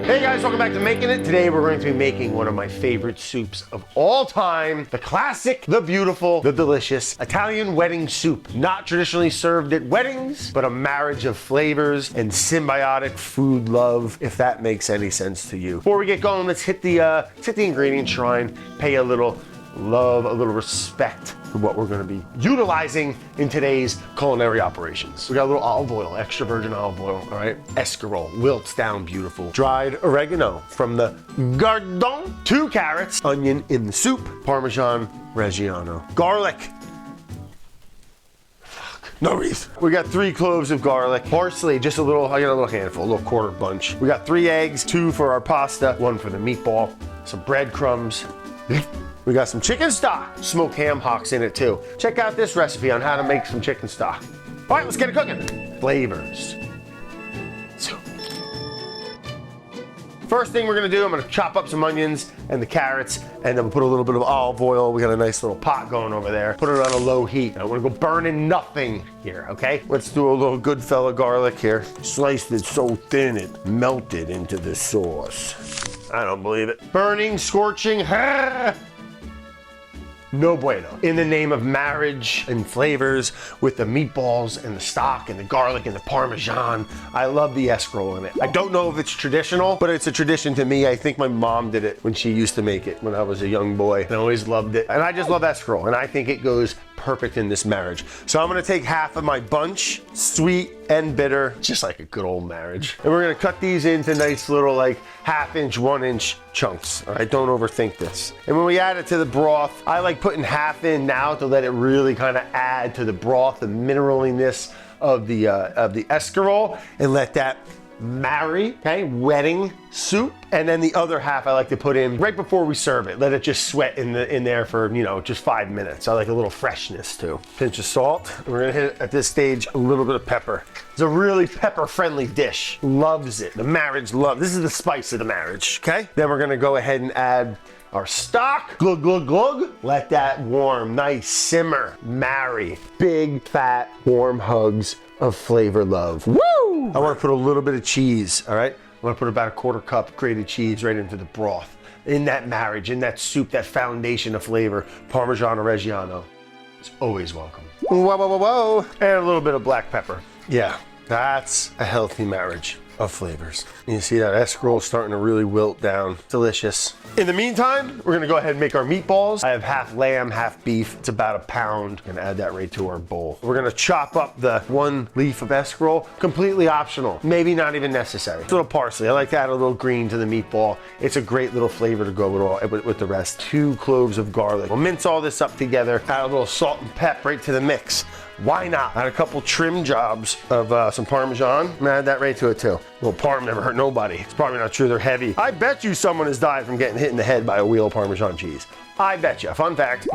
Hey guys, welcome back to Making It. Today we're going to be making one of my favorite soups of all time. The classic, the beautiful, the delicious Italian wedding soup. Not traditionally served at weddings, but a marriage of flavors and symbiotic food love, if that makes any sense to you. Before we get going, let's hit the ingredient shrine, pay a little love, a little respect for what we're going to be utilizing in today's culinary operations. We got a little olive oil, extra virgin olive oil, all right? Escarole, wilts down beautiful. Dried oregano from the Gagnon. 2 carrots, onion in the soup, Parmigiano Reggiano. Garlic. No reason. We got 3 cloves of garlic. Parsley, just a little, I got a little handful, a little quarter bunch. We got 3 eggs, 2 for our pasta, 1 for the meatball, some breadcrumbs. We got some chicken stock, smoked ham hocks in it too. Check out this recipe on how to make some chicken stock. All right, let's get it cooking. Flavors. Soup. First thing we're gonna do, I'm gonna chop up some onions and the carrots, and then we'll put a little bit of olive oil. We got a nice little pot going over there. Put it on a low heat. I wanna go burning nothing here, okay? Let's do a little good fella garlic here. Sliced it so thin it melted into the sauce. I don't believe it. Burning, scorching, no bueno. In the name of marriage and flavors with the meatballs and the stock and the garlic and the Parmesan, I love the escarole in it. I don't know if it's traditional, but it's a tradition to me. I think my mom did it when she used to make it when I was a young boy. I always loved it. And I just love escarole, and I think it goes perfect in this marriage. So I'm gonna take half of my bunch, sweet and bitter, just like a good old marriage. And we're gonna cut these into nice little like 1/2 inch, 1 inch chunks. All right, don't overthink this. And when we add it to the broth, I like putting half in now to let it really kind of add to the broth, the mineraliness of the escarole, and let that marry, okay, wedding soup. And then the other half I like to put in right before we serve it. Let it just sweat in there for, you know, just 5 minutes. I like a little freshness too. Pinch of salt. We're gonna hit, at this stage, a little bit of pepper. It's a really pepper-friendly dish. Loves it. The marriage loves. This is the spice of the marriage, okay? Then we're gonna go ahead and add our stock. Glug, glug, glug. Let that warm, nice simmer, marry. Big, fat, warm hugs of flavor love. Woo! I want to put a little bit of cheese, all right? I'm going to put about a 1/4 cup grated cheese right into the broth. In that marriage, in that soup, that foundation of flavor, Parmigiano Reggiano is always welcome. Whoa, whoa, whoa, whoa. And a little bit of black pepper. Yeah, that's a healthy marriage of flavors. You see that escarole starting to really wilt down. Delicious. In the meantime, we're gonna go ahead and make our meatballs. I have half lamb, half beef. It's about 1 pound. Gonna add that right to our bowl. We're gonna chop up the 1 leaf of escarole. Completely optional. Maybe not even necessary. A little parsley. I like to add a little green to the meatball. It's a great little flavor to go with the rest. 2 cloves of garlic. We'll mince all this up together. Add a little salt and pep right to the mix. Why not? Add a couple trim jobs of some Parmesan. I'm gonna add that right to it too. Well, parm never hurt nobody. It's probably not true, they're heavy. I bet you someone has died from getting hit in the head by a wheel of Parmesan cheese. I bet you. Fun fact.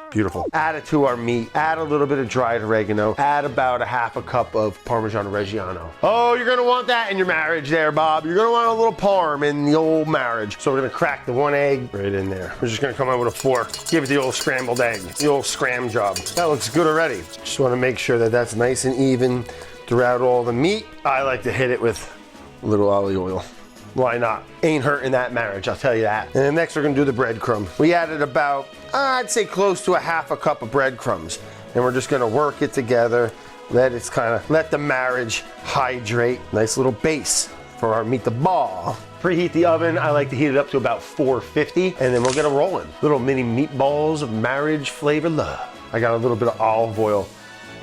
Beautiful. Add it to our meat. Add a little bit of dried oregano. Add about 1/2 cup of Parmigiano Reggiano. Oh, you're gonna want that in your marriage there, Bob. You're gonna want a little parm in the old marriage. So we're gonna crack the 1 egg right in there. We're just gonna come out with a fork. Give it the old scrambled egg, the old scram job. That looks good already. Just wanna make sure that that's nice and even throughout all the meat. I like to hit it with a little olive oil. Why not? Ain't hurting that marriage, I'll tell you that. And then next we're gonna do the breadcrumb. We added about, I'd say close to 1/2 cup of breadcrumbs. And we're just gonna work it together. Let the marriage hydrate. Nice little base for our meatball. Preheat the oven. I like to heat it up to about 450, and then we'll get it rolling. Little mini meatballs of marriage flavor love. I got a little bit of olive oil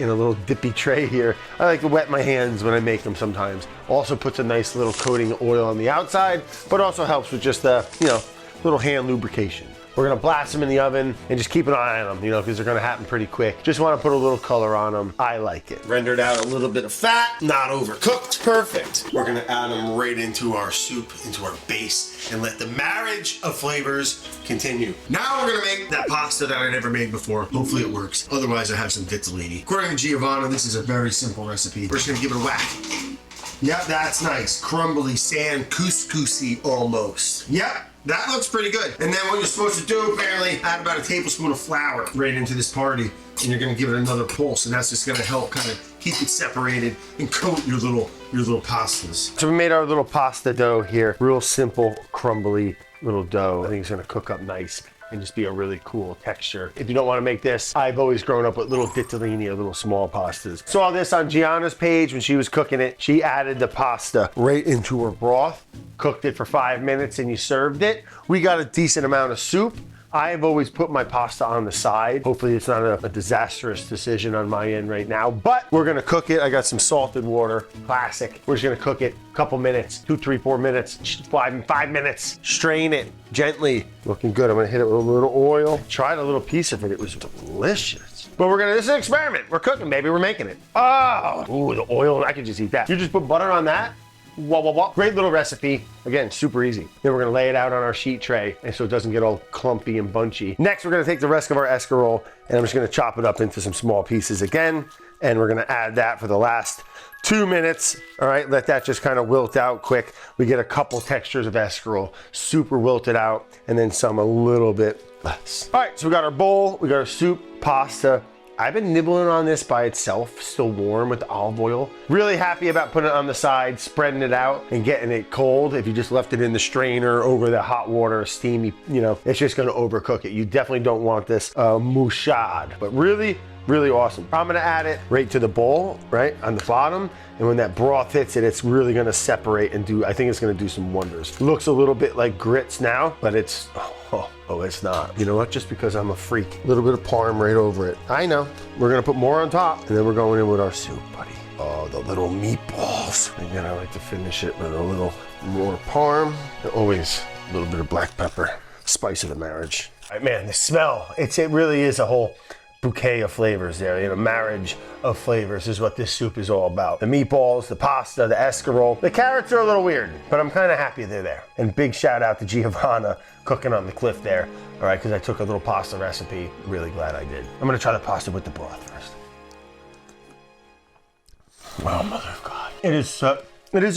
in a little dippy tray here. I like to wet my hands when I make them sometimes. Also puts a nice little coating of oil on the outside, but also helps with just the, you know, little hand lubrication. We're gonna blast them in the oven and just keep an eye on them, you know, because they're gonna happen pretty quick. Just wanna put a little color on them. I like it. Rendered out a little bit of fat, not overcooked. Perfect. We're gonna add them right into our soup, into our base, and let the marriage of flavors continue. Now we're gonna make that pasta that I never made before. Hopefully it works. Otherwise I have some ditalini. According to Giovanna, this is a very simple recipe. We're just gonna give it a whack. Yep, that's nice. Crumbly, sand, couscousy almost. Yep. That looks pretty good. And then what you're supposed to do, apparently, add about a tablespoon of flour right into this party. And you're gonna give it another pulse, and that's just gonna help kind of keep it separated and coat your little pastas. So we made our little pasta dough here. Real simple, crumbly little dough. I think it's gonna cook up nice and just be a really cool texture. If you don't want to make this, I've always grown up with little ditalini or little small pastas. Saw this on Gianna's page when she was cooking it. She added the pasta right into her broth, cooked it for 5 minutes, and you served it. We got a decent amount of soup. I've always put my pasta on the side. Hopefully it's not a disastrous decision on my end right now, but we're gonna cook it. I got some salted water, classic. We're just gonna cook it a couple minutes, 2, 3, 4 minutes, 5 minutes. Strain it gently. Looking good. I'm gonna hit it with a little oil. Tried a little piece of it. It was delicious. But this is an experiment. We're cooking, baby. We're making it. Oh, ooh, the oil. I could just eat that. You just put butter on that. Wah, wah, wah. Great little recipe. Again, super easy. Then we're gonna lay it out on our sheet tray and so it doesn't get all clumpy and bunchy. Next, we're gonna take the rest of our escarole and I'm just gonna chop it up into some small pieces again. And we're gonna add that for the last 2 minutes. All right, let that just kind of wilt out quick. We get a couple textures of escarole, super wilted out, and then some a little bit less. All right, so we got our bowl, we got our soup, pasta. I've been nibbling on this by itself, still warm with the olive oil. Really happy about putting it on the side, spreading it out and getting it cold. If you just left it in the strainer over the hot water, steamy, you know, it's just gonna overcook it. You definitely don't want this mouchade, but really, really awesome. I'm gonna add it right to the bowl, right on the bottom. And when that broth hits it, it's really gonna separate and I think it's gonna do some wonders. Looks a little bit like grits now, but it's, oh, it's not. You know what, just because I'm a freak. A little bit of parm right over it. I know, we're gonna put more on top and then we're going in with our soup, buddy. Oh, the little meatballs. Again, I like to finish it with a little more parm. And always a little bit of black pepper. Spice of the marriage. All right, man, the smell, it really is a whole bouquet of flavors there, you know, marriage of flavors is what this soup is all about. The meatballs, the pasta, the escarole. The carrots are a little weird, but I'm kind of happy they're there. And big shout out to Giovanna cooking on the cliff there, all right, because I took a little pasta recipe. Really glad I did. I'm gonna try the pasta with the broth first. Wow, mother of God. It is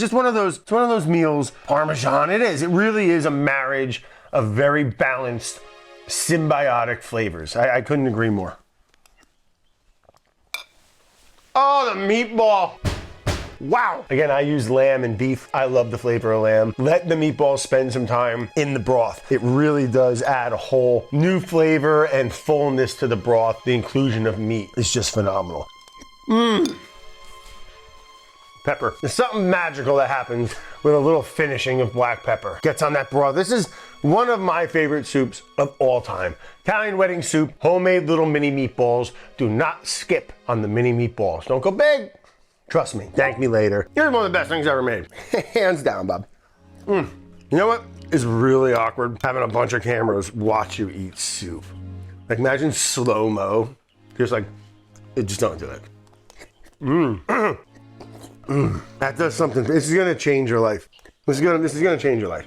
just one of those meals, Parmesan. It is. It really is a marriage of very balanced, symbiotic flavors. I couldn't agree more. Oh, the meatball. Wow. Again, I use lamb and beef. I love the flavor of lamb. Let the meatballs spend some time in the broth. It really does add a whole new flavor and fullness to the broth. The inclusion of meat is just phenomenal. Pepper. There's something magical that happens with a little finishing of black pepper. Gets on that broth. This is one of my favorite soups of all time. Italian wedding soup, homemade little mini meatballs. Do not skip on the mini meatballs. Don't go big. Trust me. Thank me later. Here's one of the best things ever made. Hands down, Bob. You know what? It's really awkward having a bunch of cameras watch you eat soup. Like imagine slow-mo. Just like, just don't do it. That does something. This is gonna change your life. This is gonna change your life.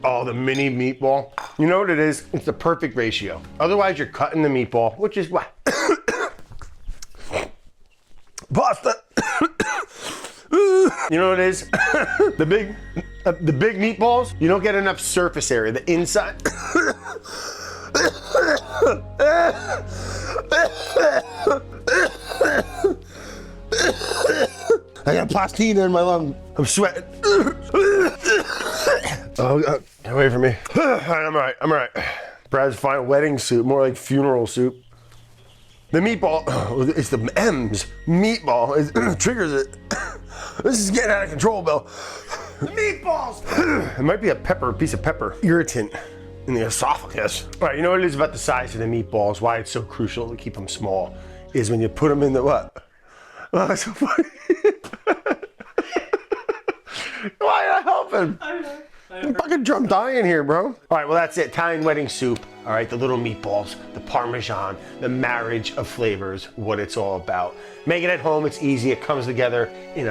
Oh, the mini meatball. You know what it is? It's the perfect ratio. Otherwise, you're cutting the meatball, which is what? Pasta. You know what it is? The big meatballs, you don't get enough surface area. The inside. I got plastina in my lung. I'm sweating. Oh, God. Get away from me. I'm all right. Brad's final wedding soup, more like funeral soup. The meatball, it's the M's. Meatball, it triggers it. This is getting out of control, Bill. The meatballs. It might be a piece of pepper, irritant in the esophagus. All right, you know what it is about the size of the meatballs, why it's so crucial to keep them small, is when you put them in the what? Oh, that's so funny. Why not helping? I know. I'm fucking drunk dying here, bro. All right, well, that's it. Italian wedding soup. All right, the little meatballs, the Parmesan, the marriage of flavors, what it's all about. Make it at home, it's easy, it comes together in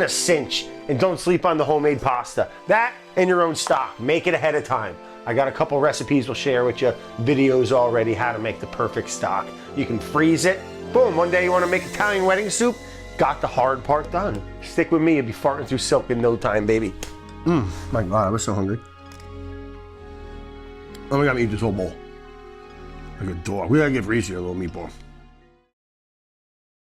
a cinch. And don't sleep on the homemade pasta. That and your own stock, make it ahead of time. I got a couple recipes we'll share with you, videos already, how to make the perfect stock. You can freeze it, boom, one day you wanna make Italian wedding soup, got the hard part done. Stick with me, you'll be farting through silk in no time, baby. My God, I was so hungry. Oh, we gotta eat this whole bowl. Like a dog. We gotta give Reese a little meatball.